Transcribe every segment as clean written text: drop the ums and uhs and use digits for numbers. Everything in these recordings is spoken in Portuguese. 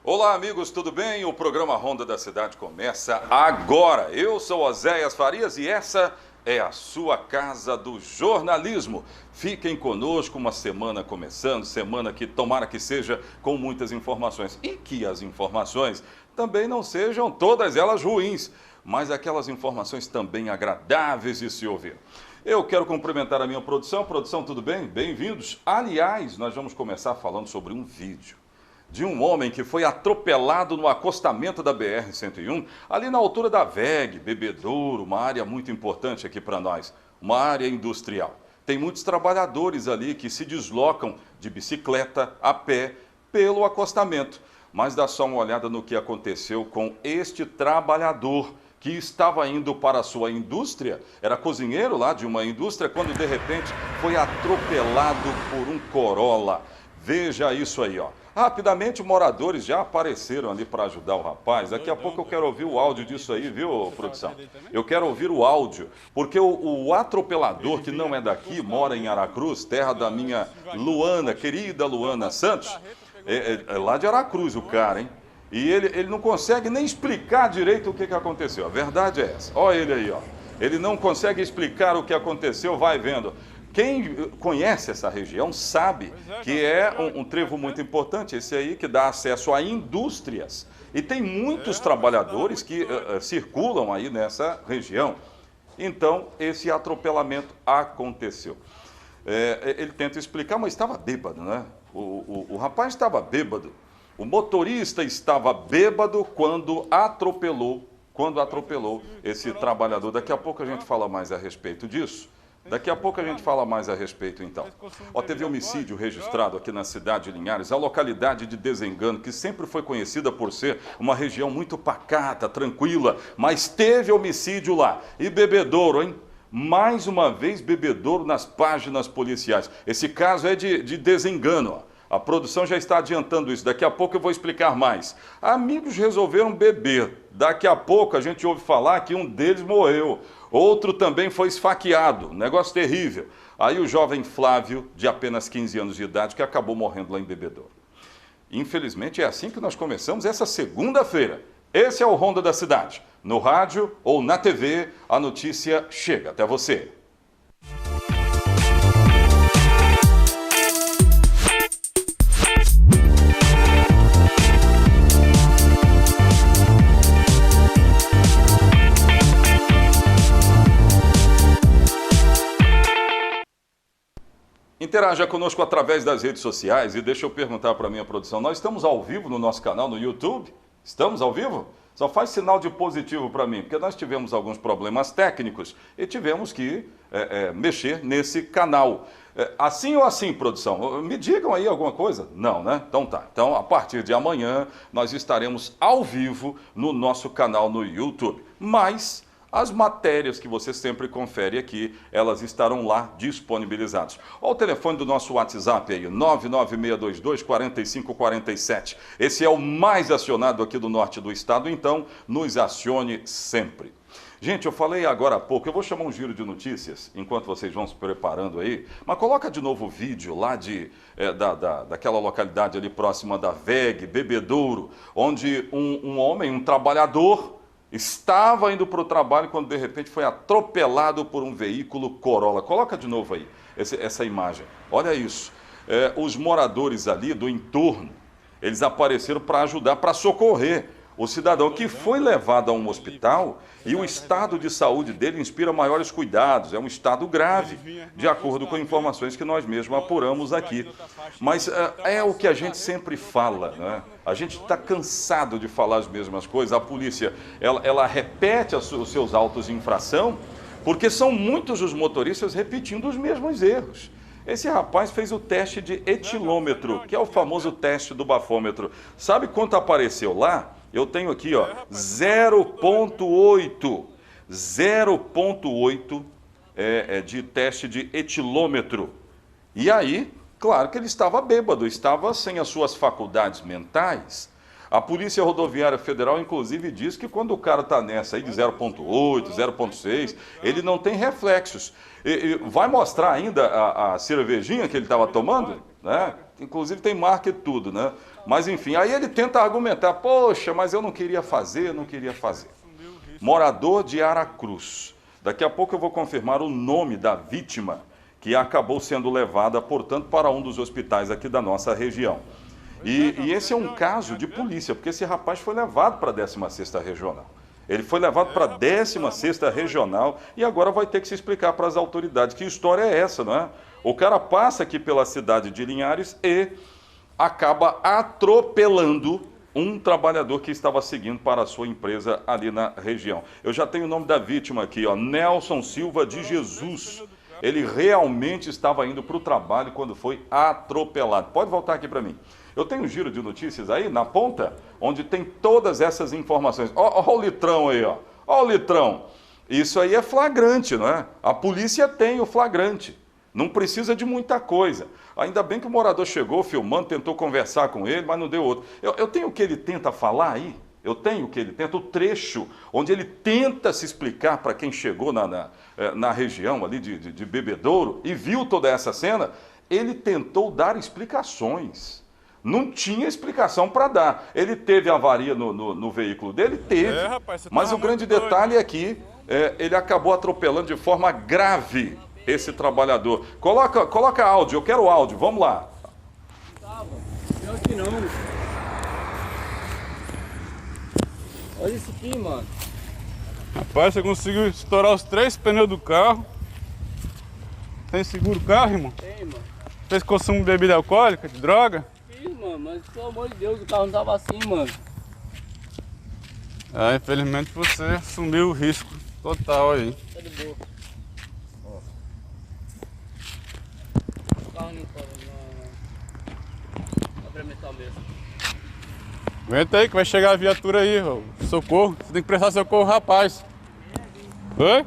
Olá amigos, tudo bem? O programa Ronda da Cidade começa agora. Eu sou Oséias Farias e essa é a sua casa do jornalismo. Fiquem conosco, uma semana começando, semana que tomara que seja com muitas informações. E que as informações também não sejam todas elas ruins, mas aquelas informações também agradáveis de se ouvir. Eu quero cumprimentar a minha produção. Produção, tudo bem? Bem-vindos. Aliás, nós vamos começar falando sobre um vídeo de um homem que foi atropelado no acostamento da BR-101, ali na altura da VEG, Bebedouro, uma área muito importante aqui para nós, uma área industrial. Tem muitos trabalhadores ali que se deslocam de bicicleta, a pé, pelo acostamento. Mas dá só uma olhada no que aconteceu com este trabalhador que estava indo para a sua indústria, era cozinheiro lá de uma indústria, quando de repente foi atropelado por um Corolla. Veja isso aí, ó. Rapidamente, moradores já apareceram ali para ajudar o rapaz. Daqui a pouco eu quero ouvir o áudio disso aí, viu, produção? Eu quero ouvir o áudio, porque o atropelador, que não é daqui, mora em Aracruz, terra da minha Luana, querida Luana Santos, é lá de Aracruz o cara, hein? E ele não consegue nem explicar direito o que aconteceu. A verdade é essa. Olha ele aí, ó. Ele não consegue explicar o que aconteceu, vai vendo. Quem conhece essa região sabe que é um trevo muito importante, esse aí que dá acesso a indústrias. E tem muitos trabalhadores que circulam aí nessa região. Então, esse atropelamento aconteceu. Ele tenta explicar, mas estava bêbado, né? O rapaz estava bêbado. O motorista estava bêbado quando atropelou esse trabalhador. Daqui a pouco a gente fala mais a respeito disso. Daqui a pouco a gente fala mais a respeito, então. Ó, teve homicídio registrado aqui na cidade de Linhares, a localidade de Desengano, que sempre foi conhecida por ser uma região muito pacata, tranquila, mas teve homicídio lá. E Bebedouro, hein? Mais uma vez Bebedouro nas páginas policiais. Esse caso é de Desengano, ó. A produção já está adiantando isso, daqui a pouco eu vou explicar mais. Amigos resolveram beber, daqui a pouco a gente ouve falar que um deles morreu, outro também foi esfaqueado, negócio terrível. Aí o jovem Flávio, de apenas 15 anos de idade, que acabou morrendo lá em Bebedouro. Infelizmente é assim que nós começamos essa segunda-feira. Esse é o Ronda da Cidade. No rádio ou na TV, a notícia chega até você. Interaja conosco através das redes sociais e deixa eu perguntar para a minha produção, nós estamos ao vivo no nosso canal no YouTube? Estamos ao vivo? Só faz sinal de positivo para mim, porque nós tivemos alguns problemas técnicos e tivemos que mexer nesse canal. Assim ou assim, produção? Me digam aí alguma coisa? Não, né? Então tá. Então, a partir de amanhã, nós estaremos ao vivo no nosso canal no YouTube. Mas as matérias que você sempre confere aqui, elas estarão lá disponibilizadas. Olha o telefone do nosso WhatsApp aí, 996224547. Esse é o mais acionado aqui do norte do estado, então nos acione sempre. Gente, eu falei agora há pouco, eu vou chamar um giro de notícias, enquanto vocês vão se preparando aí, mas coloca de novo o vídeo lá daquela localidade ali próxima da VEG, Bebedouro, onde um homem, um trabalhador, estava indo para o trabalho quando de repente foi atropelado por um veículo Corolla. Coloca de novo aí essa imagem. Olha isso. Os moradores ali do entorno, eles apareceram para ajudar, para socorrer o cidadão que foi levado a um hospital e o estado de saúde dele inspira maiores cuidados. É um estado grave, de acordo com informações que nós mesmos apuramos aqui. Mas é o que a gente sempre fala, né? A gente está cansado de falar as mesmas coisas. A polícia, ela repete os seus autos de infração, porque são muitos os motoristas repetindo os mesmos erros. Esse rapaz fez o teste de etilômetro, que é o famoso teste do bafômetro. Sabe quanto apareceu lá? Eu tenho aqui, ó, 0,8. 0,8 de teste de etilômetro. E aí, Claro que ele estava bêbado, estava sem as suas faculdades mentais. A Polícia Rodoviária Federal, inclusive, diz que quando o cara está nessa aí de 0,8, 0,6, ele não tem reflexos. Vai mostrar ainda a cervejinha que ele estava tomando, né? Inclusive tem marca e tudo, né? Mas enfim, aí ele tenta argumentar, poxa, mas eu não queria fazer. Morador de Aracruz. Daqui a pouco eu vou confirmar o nome da vítima que acabou sendo levada, portanto, para um dos hospitais aqui da nossa região. E esse é um caso de polícia, porque esse rapaz foi levado para a 16ª Regional. Ele foi levado para a 16ª Regional e agora vai ter que se explicar para as autoridades. Que história é essa, não é? O cara passa aqui pela cidade de Linhares e acaba atropelando um trabalhador que estava seguindo para a sua empresa ali na região. Eu já tenho o nome da vítima aqui, ó, Nelson Silva de Jesus. Ele realmente estava indo para o trabalho quando foi atropelado. Pode voltar aqui para mim. Eu tenho um giro de notícias aí na ponta, onde tem todas essas informações. Ó o litrão aí, ó. Ó o litrão. Isso aí é flagrante, não é? A polícia tem o flagrante. Não precisa de muita coisa. Ainda bem que o morador chegou filmando, tentou conversar com ele, mas não deu outro. Eu tenho o que ele tenta falar aí. Eu tenho o que ele tenta, o trecho onde ele tenta se explicar para quem chegou na região ali de Bebedouro e viu toda essa cena. Ele tentou dar explicações. Não tinha explicação para dar. Ele teve avaria no veículo dele? Teve. Rapaz, mas o grande detalhe é que ele acabou atropelando de forma grave esse trabalhador. Coloca áudio, eu quero áudio, vamos lá. Não, que não. Olha isso aqui, mano. Rapaz, você conseguiu estourar os 3 pneus do carro. Tem seguro o carro, irmão? Tem, mano. Fez consumo de bebida alcoólica, de droga? Fiz, mano, mas pelo amor de Deus, o carro não tava assim, mano. Infelizmente você assumiu o risco total aí. Tá de boa. Ó. O carro não para, não. Abre a metal mesmo. Aguenta aí que vai chegar a viatura aí, ó. Socorro. Você tem que prestar socorro, rapaz. Oi?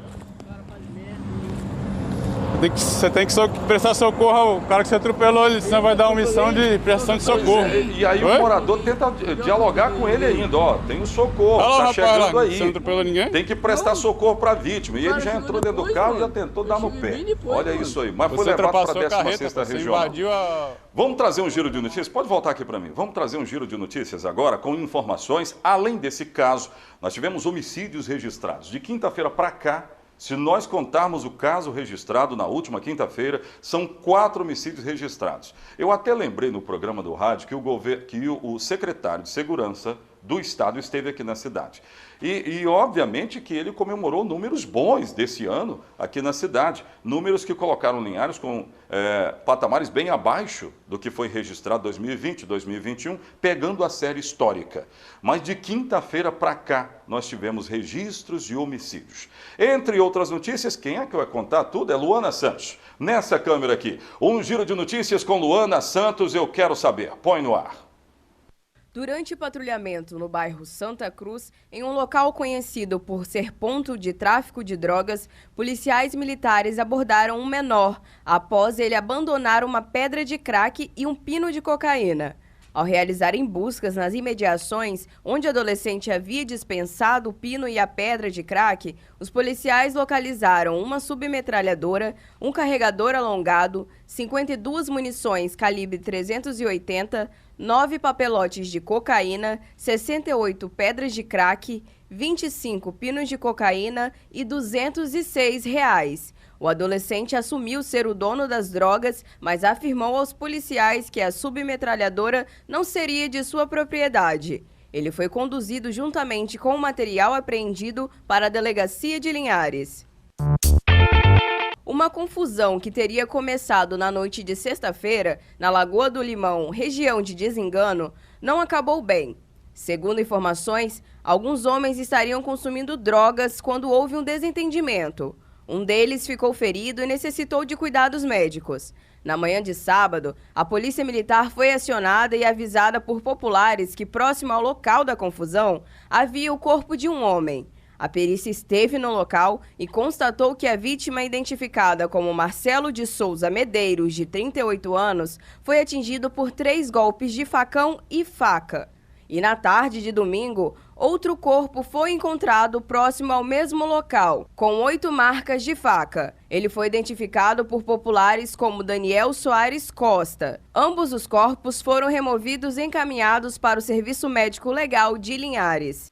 Você tem que prestar socorro ao cara que você atropelou ali, senão vai dar uma missão de prestação de socorro. E aí o morador tenta dialogar com ele ainda, ó, tem o socorro, tá chegando aí. Você não atropelou ninguém? Tem que prestar socorro para a vítima. E ele já entrou dentro do carro e já tentou dar no pé. Olha isso aí, mas foi levado para a 16ª Regional. Vamos trazer um giro de notícias? Pode voltar aqui para mim. Vamos trazer um giro de notícias agora com informações. Além desse caso, nós tivemos homicídios registrados. De quinta-feira para cá, se nós contarmos o caso registrado na última quinta-feira, são 4 homicídios registrados. Eu até lembrei no programa do rádio que o secretário de Segurança do Estado esteve aqui na cidade. E obviamente que ele comemorou números bons desse ano aqui na cidade. Números que colocaram Linhares com patamares bem abaixo do que foi registrado 2020, 2021, pegando a série histórica. Mas de quinta-feira para cá, nós tivemos registros de homicídios. Entre outras notícias, quem é que vai contar tudo? É Luana Santos. Nessa câmera aqui, um giro de notícias com Luana Santos, eu quero saber. Põe no ar. Durante patrulhamento no bairro Santa Cruz, em um local conhecido por ser ponto de tráfico de drogas, policiais militares abordaram um menor após ele abandonar uma pedra de crack e um pino de cocaína. Ao realizarem buscas nas imediações, onde o adolescente havia dispensado o pino e a pedra de crack, os policiais localizaram uma submetralhadora, um carregador alongado, 52 munições calibre 380, 9 papelotes de cocaína, 68 pedras de crack, 25 pinos de cocaína e R$206. O adolescente assumiu ser o dono das drogas, mas afirmou aos policiais que a submetralhadora não seria de sua propriedade. Ele foi conduzido juntamente com o material apreendido para a delegacia de Linhares. Uma confusão que teria começado na noite de sexta-feira, na Lagoa do Limão, região de Desengano, não acabou bem. Segundo informações, alguns homens estariam consumindo drogas quando houve um desentendimento. Um deles ficou ferido e necessitou de cuidados médicos. Na manhã de sábado, a polícia militar foi acionada e avisada por populares que, próximo ao local da confusão, havia o corpo de um homem. A perícia esteve no local e constatou que a vítima, identificada como Marcelo de Souza Medeiros, de 38 anos, foi atingido por 3 golpes de facão e faca. E na tarde de domingo, outro corpo foi encontrado próximo ao mesmo local, com 8 marcas de faca. Ele foi identificado por populares como Daniel Soares Costa. Ambos os corpos foram removidos e encaminhados para o Serviço Médico Legal de Linhares.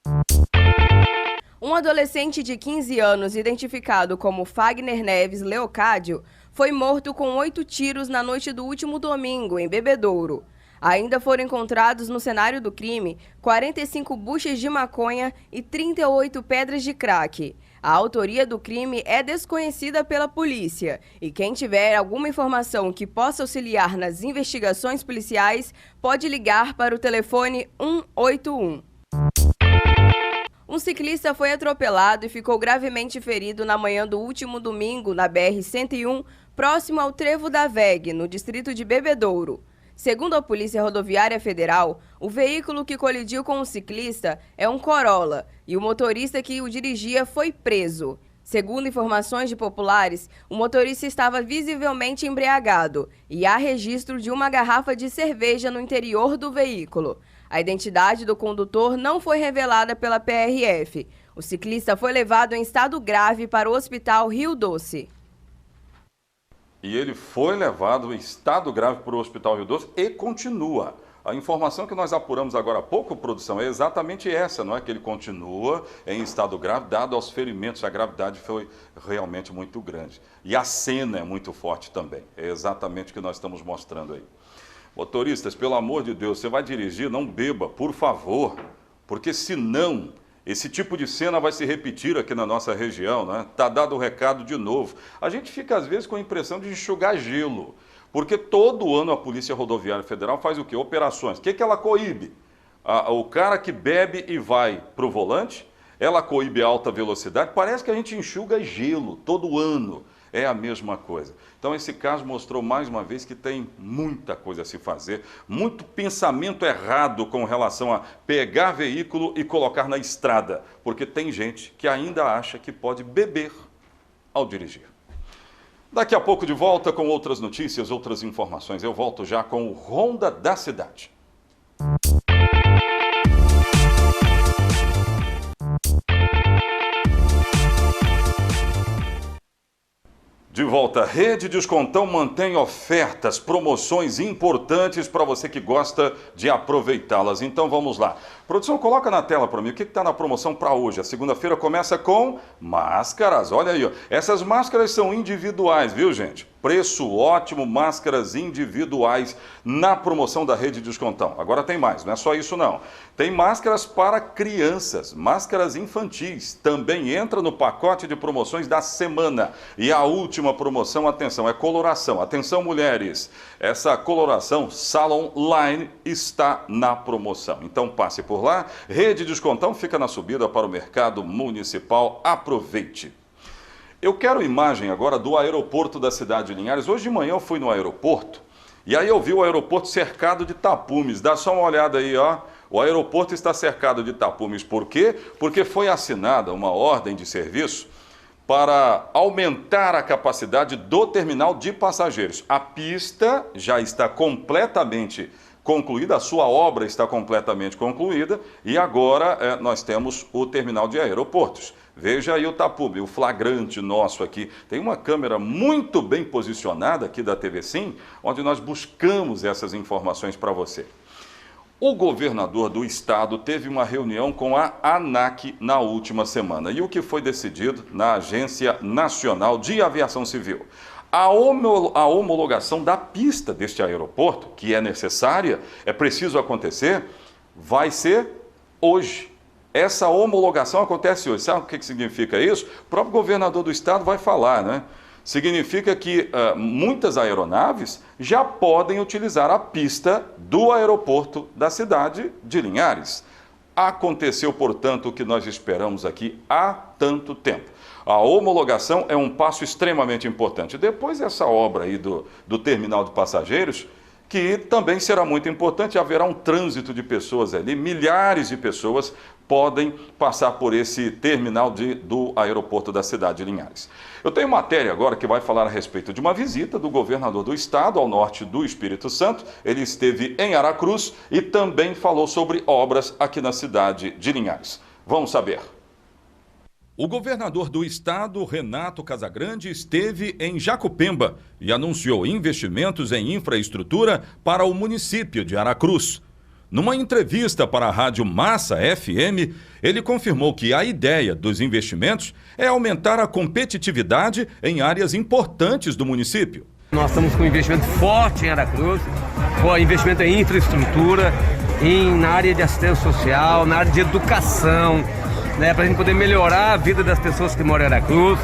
Um adolescente de 15 anos, identificado como Fagner Neves Leocádio, foi morto com 8 tiros na noite do último domingo, em Bebedouro. Ainda foram encontrados no cenário do crime 45 buchas de maconha e 38 pedras de crack. A autoria do crime é desconhecida pela polícia e quem tiver alguma informação que possa auxiliar nas investigações policiais pode ligar para o telefone 181. Um ciclista foi atropelado e ficou gravemente ferido na manhã do último domingo na BR-101, próximo ao Trevo da VEG, no distrito de Bebedouro. Segundo a Polícia Rodoviária Federal, o veículo que colidiu com o ciclista é um Corolla e o motorista que o dirigia foi preso. Segundo informações de populares, o motorista estava visivelmente embriagado e há registro de uma garrafa de cerveja no interior do veículo. A identidade do condutor não foi revelada pela PRF. O ciclista foi levado em estado grave para o Hospital Rio Doce. E ele foi levado em estado grave para o Hospital Rio Doce e continua. A informação que nós apuramos agora há pouco, produção, é exatamente essa, não é? Que ele continua em estado grave, dado aos ferimentos, a gravidade foi realmente muito grande. E a cena é muito forte também, é exatamente o que nós estamos mostrando aí. Motoristas, pelo amor de Deus, você vai dirigir, não beba, por favor, porque senão esse tipo de cena vai se repetir aqui na nossa região, né? Tá dado o recado de novo. A gente fica às vezes com a impressão de enxugar gelo, porque todo ano a Polícia Rodoviária Federal faz o quê? Operações. O que ela coíbe? O cara que bebe e vai para o volante, ela coíbe a alta velocidade, parece que a gente enxuga gelo todo ano. É a mesma coisa. Então esse caso mostrou mais uma vez que tem muita coisa a se fazer, muito pensamento errado com relação a pegar veículo e colocar na estrada, porque tem gente que ainda acha que pode beber ao dirigir. Daqui a pouco de volta com outras notícias, outras informações. Eu volto já com o Ronda da Cidade. De volta, Rede Descontão mantém ofertas, promoções importantes para você que gosta de aproveitá-las. Então vamos lá. Produção, coloca na tela para mim o que está na promoção para hoje. A segunda-feira começa com máscaras. Olha aí, ó. Essas máscaras são individuais, viu, gente? Preço ótimo, máscaras individuais na promoção da Rede Descontão. Agora tem mais, não é só isso não. Tem máscaras para crianças, máscaras infantis. Também entra no pacote de promoções da semana. E a última promoção, atenção, é coloração. Atenção, mulheres, essa coloração Salon Line está na promoção. Então passe por lá. Rede Descontão fica na subida para o mercado municipal. Aproveite. Eu quero imagem agora do aeroporto da cidade de Linhares. Hoje de manhã eu fui no aeroporto e aí eu vi o aeroporto cercado de tapumes. Dá só uma olhada aí, ó. O aeroporto está cercado de tapumes. Por quê? Porque foi assinada uma ordem de serviço para aumentar a capacidade do terminal de passageiros. A pista já está completamente concluída, a sua obra está completamente concluída e agora nós temos o terminal de aeroportos. Veja aí o tapume, o flagrante nosso aqui. Tem uma câmera muito bem posicionada aqui da TV Sim, onde nós buscamos essas informações para você. O governador do estado teve uma reunião com a ANAC na última semana. E o que foi decidido na Agência Nacional de Aviação Civil? A homologação da pista deste aeroporto, que é necessária, é preciso acontecer, vai ser hoje. Essa homologação acontece hoje. Sabe o que significa isso? O próprio governador do estado vai falar, né? Significa que muitas aeronaves já podem utilizar a pista do aeroporto da cidade de Linhares. Aconteceu, portanto, o que nós esperamos aqui há tanto tempo. A homologação é um passo extremamente importante. Depois essa obra aí do terminal de passageiros, que também será muito importante. Haverá um trânsito de pessoas ali, milhares de pessoas podem passar por esse terminal do aeroporto da cidade de Linhares. Eu tenho matéria agora que vai falar a respeito de uma visita do governador do estado ao norte do Espírito Santo. Ele esteve em Aracruz e também falou sobre obras aqui na cidade de Linhares. Vamos saber. O governador do estado, Renato Casagrande, esteve em Jacupemba e anunciou investimentos em infraestrutura para o município de Aracruz. Numa entrevista para a Rádio Massa FM, ele confirmou que a ideia dos investimentos é aumentar a competitividade em áreas importantes do município. Nós estamos com um investimento forte em Aracruz, investimento em infraestrutura, na área de assistência social, na área de educação, para a gente poder melhorar a vida das pessoas que moram em Aracruz,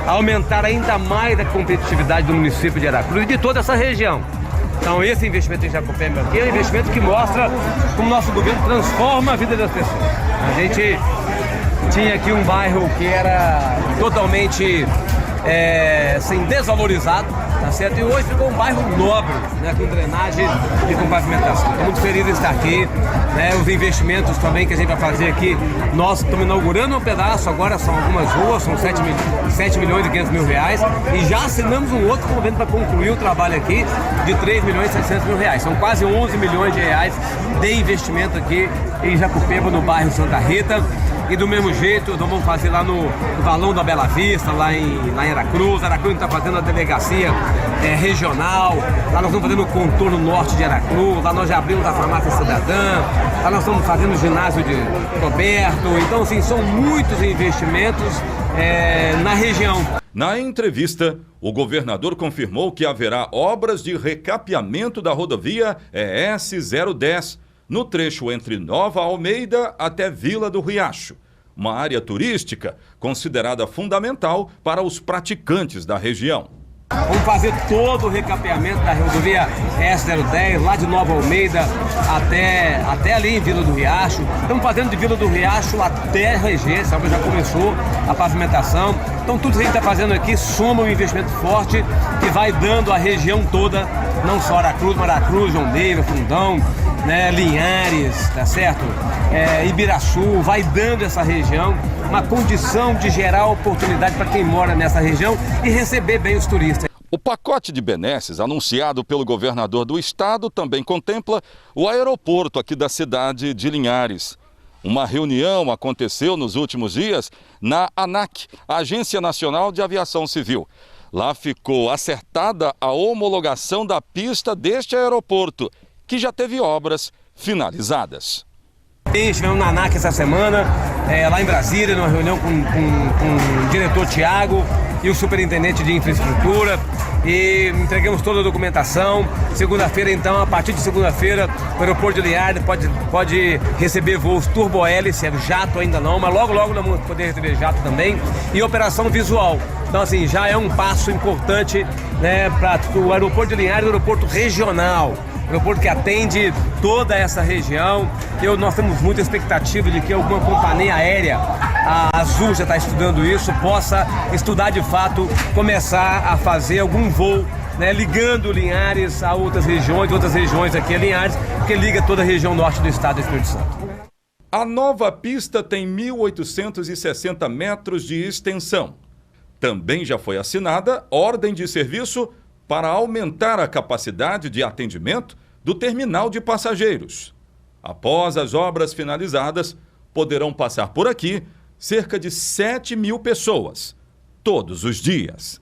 aumentar ainda mais a competitividade do município de Aracruz e de toda essa região. Então esse investimento em Jacupemba aqui é um investimento que mostra como o nosso governo transforma a vida das pessoas. A gente tinha aqui um bairro que era totalmente desvalorizado, tá certo? E hoje ficou um bairro nobre, com drenagem e com pavimentação. Estou muito feliz de estar aqui, os investimentos também que a gente vai fazer aqui. Nós estamos inaugurando um pedaço, agora são algumas ruas, são 7 milhões e 500 mil reais, e já assinamos um outro convênio para concluir o trabalho aqui de 3 milhões e 700 mil reais. São quase 11 milhões de reais de investimento aqui em Jacupemba, no bairro Santa Rita. E do mesmo jeito, nós vamos fazer lá no Valão da Bela Vista, lá em Aracruz. Aracruz está fazendo a delegacia regional. Lá nós estamos fazendo o contorno norte de Aracruz. Lá nós já abrimos a farmácia cidadã. Lá nós estamos fazendo o ginásio de Roberto. Então, assim, são muitos investimentos na região. Na entrevista, o governador confirmou que haverá obras de recapeamento da rodovia ES 010, no trecho entre Nova Almeida até Vila do Riacho, uma área turística considerada fundamental para os praticantes da região. Vamos fazer todo o recapeamento da rodovia S010, lá de Nova Almeida até ali em Vila do Riacho. Estamos fazendo de Vila do Riacho até Regência, já começou a pavimentação. Então tudo que a gente está fazendo aqui soma um investimento forte que vai dando à região toda, não só Aracruz, mas Aracruz, João Neiva, Fundão, Linhares, tá certo? Ibiraçu, vai dando essa região uma condição de gerar oportunidade para quem mora nessa região e receber bem os turistas. O pacote de benesses anunciado pelo governador do estado também contempla o aeroporto aqui da cidade de Linhares. Uma reunião aconteceu nos últimos dias na ANAC, Agência Nacional de Aviação Civil. Lá ficou acertada a homologação da pista deste aeroporto, que já teve obras finalizadas. Estivemos na ANAC essa semana, lá em Brasília, numa reunião com o diretor Tiago e o superintendente de infraestrutura, e entregamos toda a documentação. Segunda-feira, então, a partir de segunda-feira, o aeroporto de Linhares pode receber voos turbo-hélice, jato ainda não, mas logo nós vamos poder receber jato também, e operação visual. Então, assim, já é um passo importante, para o aeroporto de Linhares, o aeroporto regional. Aeroporto que atende toda essa região. Nós temos muita expectativa de que alguma companhia aérea, a Azul já está estudando isso, possa estudar de fato, começar a fazer algum voo, ligando Linhares a outras regiões aqui a Linhares, que liga toda a região norte do estado do Espírito Santo. A nova pista tem 1.860 metros de extensão. Também já foi assinada ordem de serviço para aumentar a capacidade de atendimento do terminal de passageiros. Após as obras finalizadas, poderão passar por aqui cerca de 7 mil pessoas, todos os dias.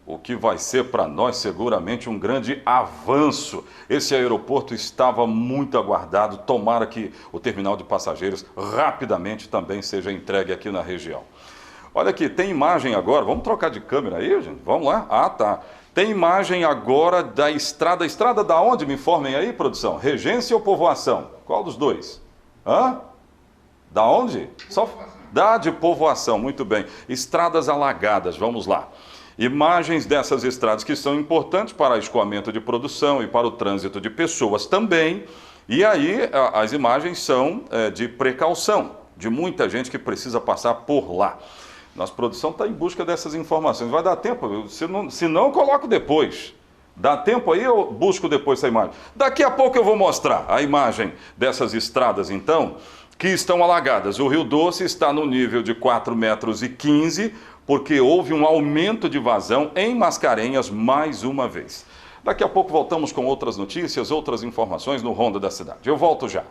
O que vai ser para nós seguramente um grande avanço. Esse aeroporto estava muito aguardado, tomara que o terminal de passageiros rapidamente também seja entregue aqui na região. Olha aqui, tem imagem agora, vamos trocar de câmera aí, gente? Vamos lá? Ah, tá. Tem imagem agora da estrada. Estrada da onde? Me informem aí, produção. Regência ou Povoação? Qual dos dois? Hã? Da onde? Só da de Povoação, muito bem. Estradas alagadas, vamos lá. Imagens dessas estradas que são importantes para escoamento de produção e para o trânsito de pessoas também. E aí as imagens são de precaução, de muita gente que precisa passar por lá. Nossa produção está em busca dessas informações. Vai dar tempo? Se não, eu coloco depois. Dá tempo aí ou busco depois essa imagem? Daqui a pouco eu vou mostrar a imagem dessas estradas, então, que estão alagadas. O Rio Doce está no nível de 4,15 metros, porque houve um aumento de vazão em Mascarenhas mais uma vez. Daqui a pouco voltamos com outras notícias, outras informações no Ronda da Cidade. Eu volto já.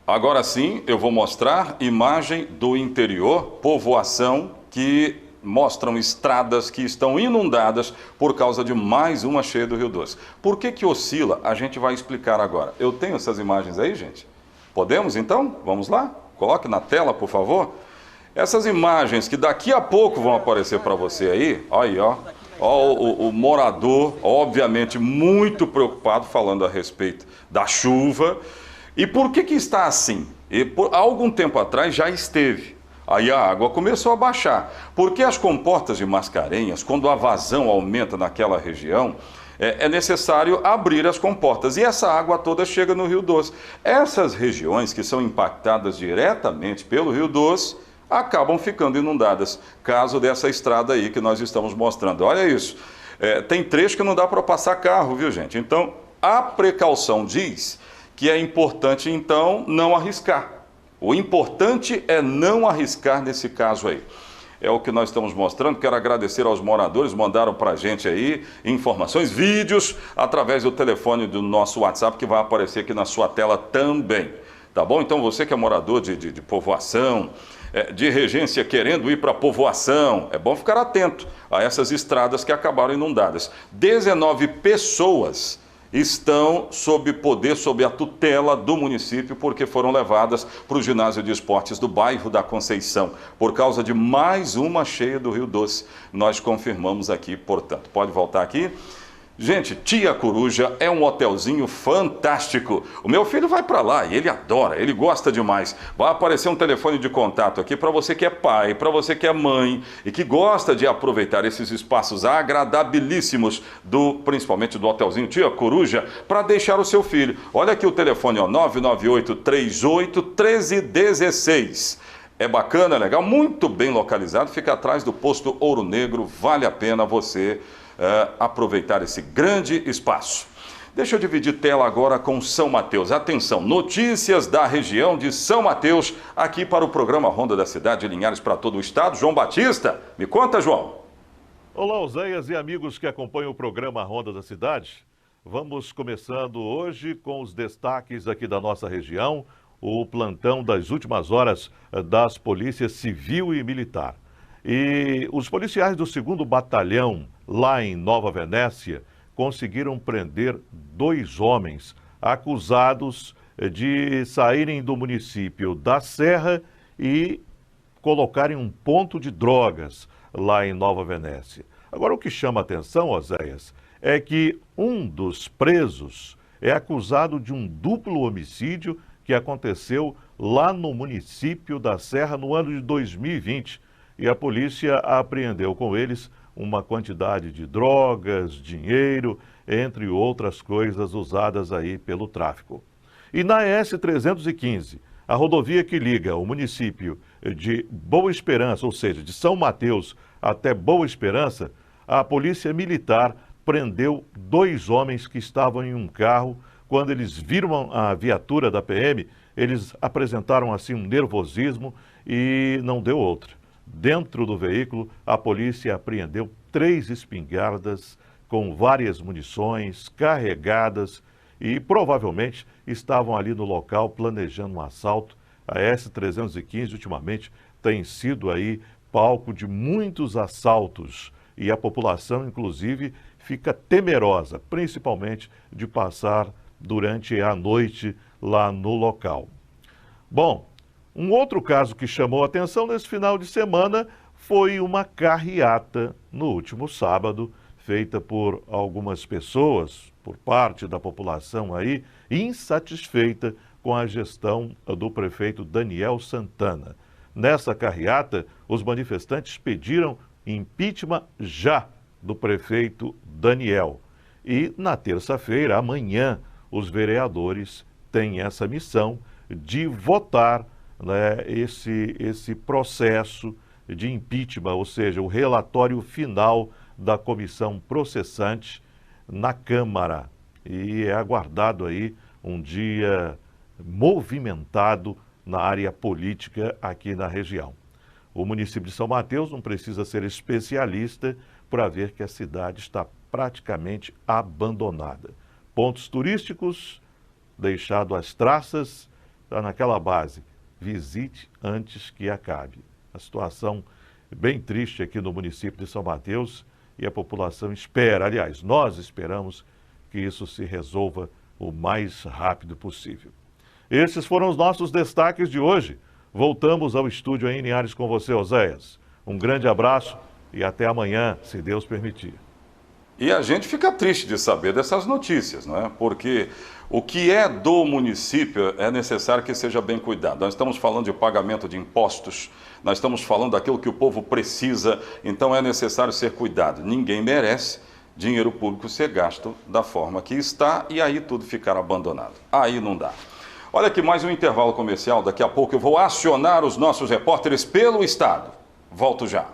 Agora sim, eu vou mostrar imagem do interior, povoação, que mostram estradas que estão inundadas por causa de mais uma cheia do Rio Doce. Por que que oscila? A gente vai explicar agora. Eu tenho essas imagens aí, gente? Podemos então? Vamos lá? Coloque na tela, por favor. Essas imagens que daqui a pouco vão aparecer para você aí, olha aí, ó. Ó, o morador, obviamente, muito preocupado, falando a respeito da chuva. E por que que está assim? Há algum tempo atrás já esteve. Aí a água começou a baixar. Porque as comportas de Mascarenhas, quando a vazão aumenta naquela região, é necessário abrir as comportas. E essa água toda chega no Rio Doce. Essas regiões que são impactadas diretamente pelo Rio Doce, acabam ficando inundadas. Caso dessa estrada aí que nós estamos mostrando. Olha isso. Tem trecho que não dá para passar carro, viu, gente? Então, a precaução diz que é importante, então, não arriscar. O importante é não arriscar nesse caso aí. É o que nós estamos mostrando. Quero agradecer aos moradores, mandaram para a gente aí informações, vídeos, através do telefone do nosso WhatsApp, que vai aparecer aqui na sua tela também. Tá bom? Então, você que é morador de povoação, de regência, querendo ir para a povoação, é bom ficar atento a essas estradas que acabaram inundadas. 19 pessoas estão sob a tutela do município, porque foram levadas para o ginásio de esportes do bairro da Conceição, por causa de mais uma cheia do Rio Doce. Nós confirmamos aqui, portanto. Pode voltar aqui. Gente, Tia Coruja é um hotelzinho fantástico. O meu filho vai para lá e ele adora, ele gosta demais. Vai aparecer um telefone de contato aqui para você que é pai, para você que é mãe e que gosta de aproveitar esses espaços agradabilíssimos, principalmente do hotelzinho Tia Coruja, para deixar o seu filho. Olha aqui o telefone, ó, 998-38-1316. É bacana, é legal, muito bem localizado, fica atrás do posto Ouro Negro, vale a pena você aproveitar esse grande espaço. Deixa eu dividir tela agora com São Mateus. Atenção, notícias da região de São Mateus, aqui para o programa Ronda da Cidade de Linhares para todo o estado. João Batista, me conta, João. Olá, Oséias e amigos que acompanham o programa Ronda da Cidade. Vamos começando hoje com os destaques aqui da nossa região, o plantão das últimas horas das polícias civil e militar. E os policiais do 2º Batalhão, lá em Nova Venécia, conseguiram prender 2 homens acusados de saírem do município da Serra e colocarem um ponto de drogas lá em Nova Venécia. Agora, o que chama a atenção, Oséias, é que um dos presos é acusado de um duplo homicídio que aconteceu lá no município da Serra no ano de 2020. E a polícia apreendeu com eles uma quantidade de drogas, dinheiro, entre outras coisas usadas aí pelo tráfico. E na S-315, a rodovia que liga o município de Boa Esperança, ou seja, de São Mateus até Boa Esperança, a polícia militar prendeu 2 homens que estavam em um carro. Quando eles viram a viatura da PM, eles apresentaram assim um nervosismo e não deu outra. Dentro do veículo, a polícia apreendeu 3 espingardas com várias munições carregadas e provavelmente estavam ali no local planejando um assalto. A S-315 ultimamente tem sido aí palco de muitos assaltos e a população, inclusive, fica temerosa, principalmente de passar durante a noite lá no local. Bom, um outro caso que chamou a atenção nesse final de semana foi uma carreata no último sábado, feita por algumas pessoas, por parte da população aí, insatisfeita com a gestão do prefeito Daniel Santana. Nessa carreata, os manifestantes pediram impeachment já do prefeito Daniel. E na terça-feira, amanhã, os vereadores têm essa missão de votar, né, esse processo de impeachment, ou seja, o relatório final da comissão processante na Câmara. E é aguardado aí um dia movimentado na área política aqui na região. O município de São Mateus não precisa ser especialista para ver que a cidade está praticamente abandonada. Pontos turísticos, deixado as traças, está naquela base. Visite antes que acabe. A situação bem triste aqui no município de São Mateus e a população espera, aliás, nós esperamos que isso se resolva o mais rápido possível. Esses foram os nossos destaques de hoje. Voltamos ao estúdio em Linhares com você, Oséias. Um grande abraço e até amanhã, se Deus permitir. E a gente fica triste de saber dessas notícias, não é? Porque o que é do município é necessário que seja bem cuidado. Nós estamos falando de pagamento de impostos, nós estamos falando daquilo que o povo precisa, então é necessário ser cuidado. Ninguém merece dinheiro público ser gasto da forma que está e aí tudo ficar abandonado. Aí não dá. Olha aqui mais um intervalo comercial, daqui a pouco eu vou acionar os nossos repórteres pelo estado. Volto já.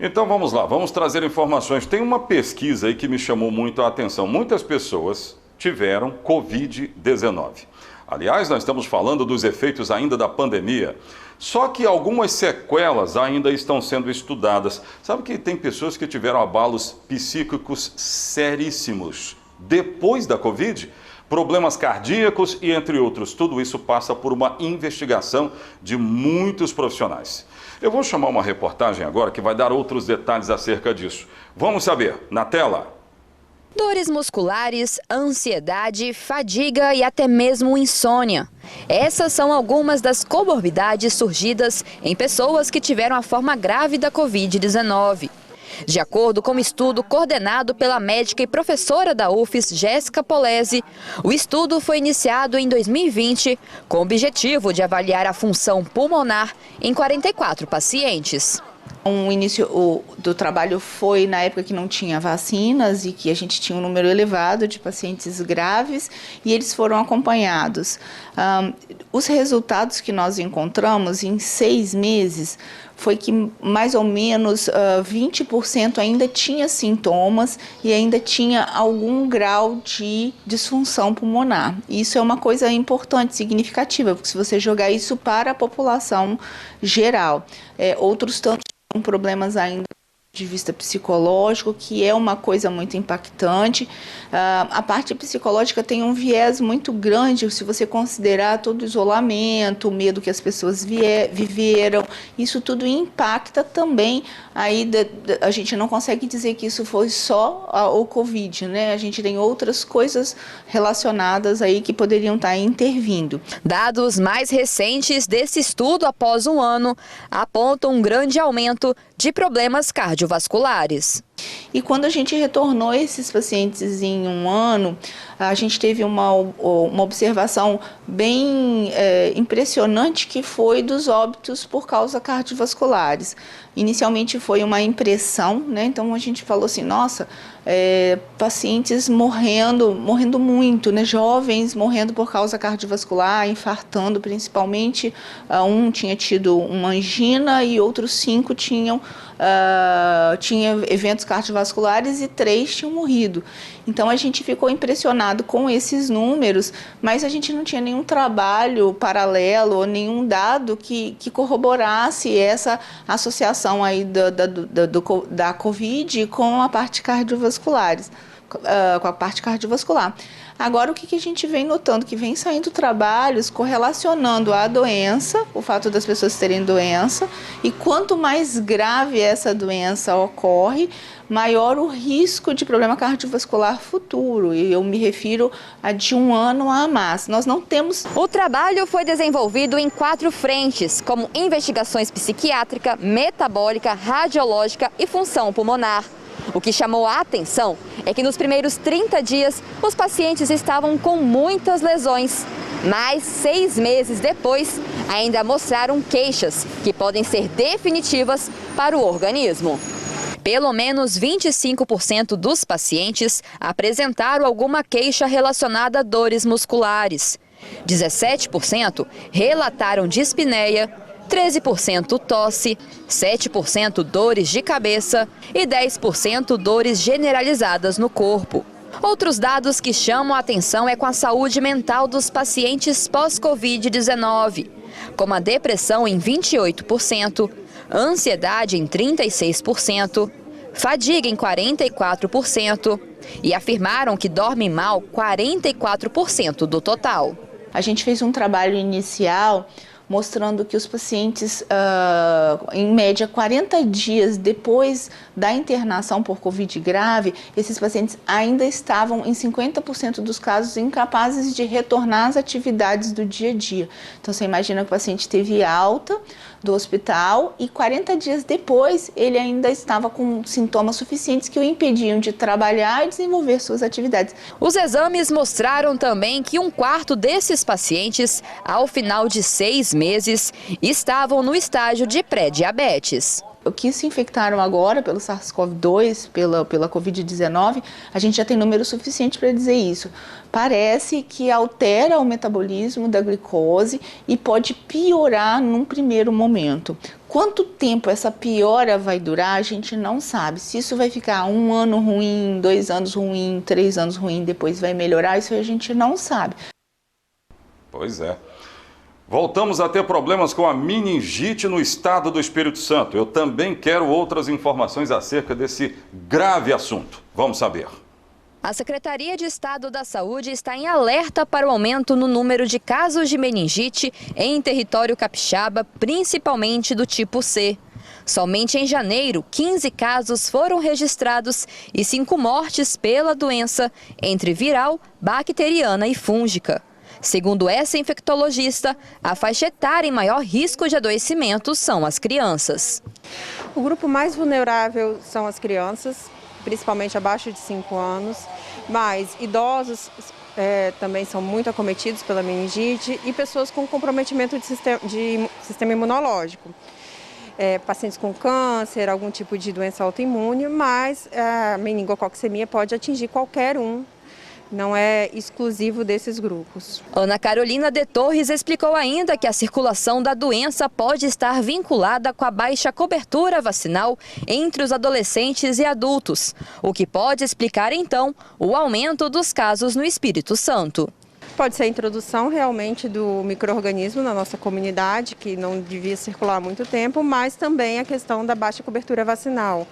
Então vamos lá, vamos trazer informações. Tem uma pesquisa aí que me chamou muito a atenção. Muitas pessoas tiveram Covid-19. Aliás, nós estamos falando dos efeitos ainda da pandemia. Só que algumas sequelas ainda estão sendo estudadas. Sabe que tem pessoas que tiveram abalos psíquicos seríssimos depois da Covid? Problemas cardíacos e entre outros. Tudo isso passa por uma investigação de muitos profissionais. Eu vou chamar uma reportagem agora que vai dar outros detalhes acerca disso. Vamos saber, na tela. Dores musculares, ansiedade, fadiga e até mesmo insônia. Essas são algumas das comorbidades surgidas em pessoas que tiveram a forma grave da Covid-19. De acordo com um estudo coordenado pela médica e professora da UFES, Jéssica Polese, o estudo foi iniciado em 2020 com o objetivo de avaliar a função pulmonar em 44 pacientes. O início do trabalho foi na época que não tinha vacinas e que a gente tinha um número elevado de pacientes graves e eles foram acompanhados. Os resultados que nós encontramos em 6 meses foi que mais ou menos 20% ainda tinha sintomas e ainda tinha algum grau de disfunção pulmonar. Isso é uma coisa importante, significativa, porque se você jogar isso para a população geral, outros tantos tinham problemas ainda de vista psicológico, que é uma coisa muito impactante. A parte psicológica tem um viés muito grande, se você considerar todo o isolamento, o medo que as pessoas viveram, isso tudo impacta também. Aí a gente não consegue dizer que isso foi só o Covid, né? A gente tem outras coisas relacionadas aí que poderiam estar intervindo. Dados mais recentes desse estudo após um ano apontam um grande aumento de problemas cardiovasculares. E quando a gente retornou esses pacientes em um ano, a gente teve uma observação bem impressionante, que foi dos óbitos por causas cardiovasculares. Inicialmente foi uma impressão, né? Então a gente falou assim, nossa, pacientes morrendo muito, né? Jovens morrendo por causa cardiovascular, infartando principalmente. Um tinha tido uma angina e outros 5 tinham eventos cardiovasculares e 3 tinham morrido. Então a gente ficou impressionado com esses números, mas a gente não tinha nenhum trabalho paralelo ou nenhum dado que corroborasse essa associação aí da Covid com a parte cardiovascular. Agora, o que a gente vem notando? Que vem saindo trabalhos correlacionando a doença, o fato das pessoas terem doença, e quanto mais grave essa doença ocorre, maior o risco de problema cardiovascular futuro, e eu me refiro a de 1 ano a mais. Nós não temos... O trabalho foi desenvolvido em 4 frentes, como investigações psiquiátrica, metabólica, radiológica e função pulmonar. O que chamou a atenção é que nos primeiros 30 dias os pacientes estavam com muitas lesões, mas 6 meses depois ainda mostraram queixas que podem ser definitivas para o organismo. Pelo menos 25% dos pacientes apresentaram alguma queixa relacionada a dores musculares. 17% relataram dispneia, 13% tosse, 7% dores de cabeça e 10% dores generalizadas no corpo. Outros dados que chamam a atenção é com a saúde mental dos pacientes pós-Covid-19, como a depressão em 28%, ansiedade em 36%, fadiga em 44% e afirmaram que dormem mal 44% do total. A gente fez um trabalho inicial mostrando que os pacientes, em média, 40 dias depois da internação por Covid grave, esses pacientes ainda estavam, em 50% dos casos, incapazes de retornar às atividades do dia a dia. Então, você imagina que o paciente teve alta do hospital e 40 dias depois ele ainda estava com sintomas suficientes que o impediam de trabalhar e desenvolver suas atividades. Os exames mostraram também que 1/4 desses pacientes, ao final de 6 meses, estavam no estágio de pré-diabetes. O que se infectaram agora pelo SARS-CoV-2, pela Covid-19, a gente já tem número suficiente para dizer isso. Parece que altera o metabolismo da glicose e pode piorar num primeiro momento. Quanto tempo essa piora vai durar, a gente não sabe. Se isso vai ficar 1 ano ruim, 2 anos ruim, 3 anos ruim, depois vai melhorar, isso a gente não sabe. Pois é. Voltamos a ter problemas com a meningite no estado do Espírito Santo. Eu também quero outras informações acerca desse grave assunto. Vamos saber. A Secretaria de Estado da Saúde está em alerta para o aumento no número de casos de meningite em território capixaba, principalmente do tipo C. Somente em janeiro, 15 casos foram registrados e 5 mortes pela doença, entre viral, bacteriana e fúngica. Segundo essa infectologista, a faixa etária em maior risco de adoecimento são as crianças. O grupo mais vulnerável são as crianças, principalmente abaixo de 5 anos, mas idosos também são muito acometidos pela meningite e pessoas com comprometimento de sistema imunológico. Pacientes com câncer, algum tipo de doença autoimune, mas a meningococcemia pode atingir qualquer um. Não é exclusivo desses grupos. Ana Carolina de Torres explicou ainda que a circulação da doença pode estar vinculada com a baixa cobertura vacinal entre os adolescentes e adultos, o que pode explicar então o aumento dos casos no Espírito Santo. Pode ser a introdução realmente do micro-organismo na nossa comunidade, que não devia circular há muito tempo, mas também a questão da baixa cobertura vacinal.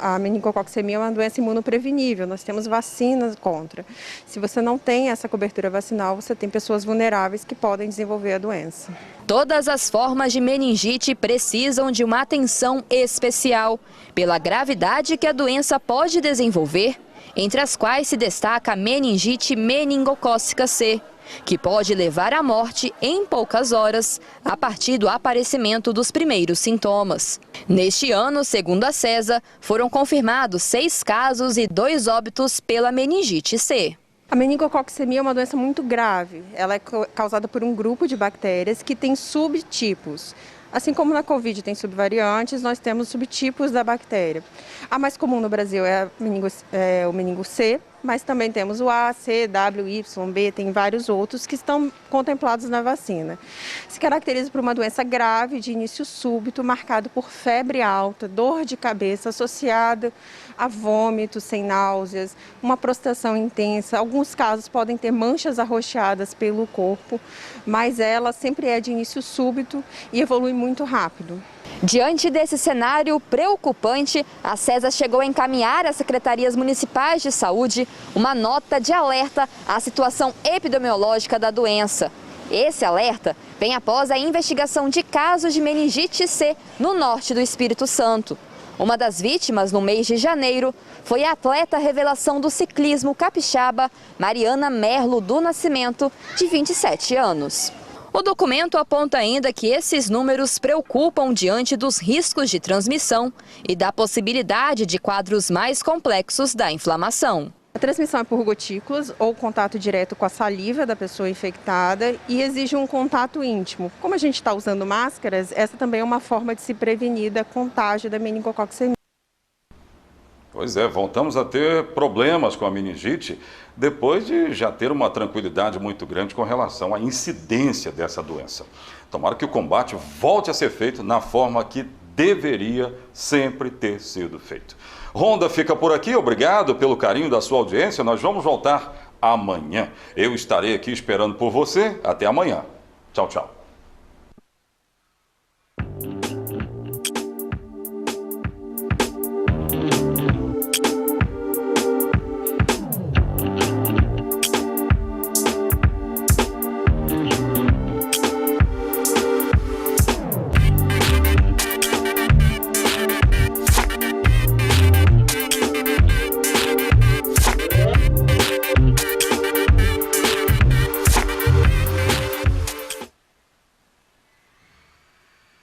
A meningococcemia é uma doença imunoprevenível, nós temos vacinas contra. Se você não tem essa cobertura vacinal, você tem pessoas vulneráveis que podem desenvolver a doença. Todas as formas de meningite precisam de uma atenção especial, pela gravidade que a doença pode desenvolver, entre as quais se destaca a meningite meningocócica C, que pode levar à morte em poucas horas, a partir do aparecimento dos primeiros sintomas. Neste ano, segundo a CESA, foram confirmados 6 casos e 2 óbitos pela meningite C. A meningococcemia é uma doença muito grave. Ela é causada por um grupo de bactérias que tem subtipos. Assim como na Covid tem subvariantes, nós temos subtipos da bactéria. A mais comum no Brasil é o meningo C, mas também temos o A, C, W, Y, B, tem vários outros que estão contemplados na vacina. Se caracteriza por uma doença grave de início súbito, marcado por febre alta, dor de cabeça associada a vômito sem náuseas, uma prostração intensa. Alguns casos podem ter manchas arroxeadas pelo corpo, mas ela sempre é de início súbito e evolui muito rápido. Diante desse cenário preocupante, a CESA chegou a encaminhar às secretarias municipais de saúde uma nota de alerta à situação epidemiológica da doença. Esse alerta vem após a investigação de casos de meningite C no norte do Espírito Santo. Uma das vítimas, no mês de janeiro, foi a atleta revelação do ciclismo capixaba, Mariana Merlo do Nascimento, de 27 anos. O documento aponta ainda que esses números preocupam diante dos riscos de transmissão e da possibilidade de quadros mais complexos da inflamação. A transmissão é por gotículas ou contato direto com a saliva da pessoa infectada e exige um contato íntimo. Como a gente está usando máscaras, essa também é uma forma de se prevenir da contágio da meningococcemia. Pois é, voltamos a ter problemas com a meningite depois de já ter uma tranquilidade muito grande com relação à incidência dessa doença. Tomara que o combate volte a ser feito na forma que deveria sempre ter sido feito. Ronda fica por aqui, obrigado pelo carinho da sua audiência. Nós vamos voltar amanhã. Eu estarei aqui esperando por você. Até amanhã. Tchau, tchau.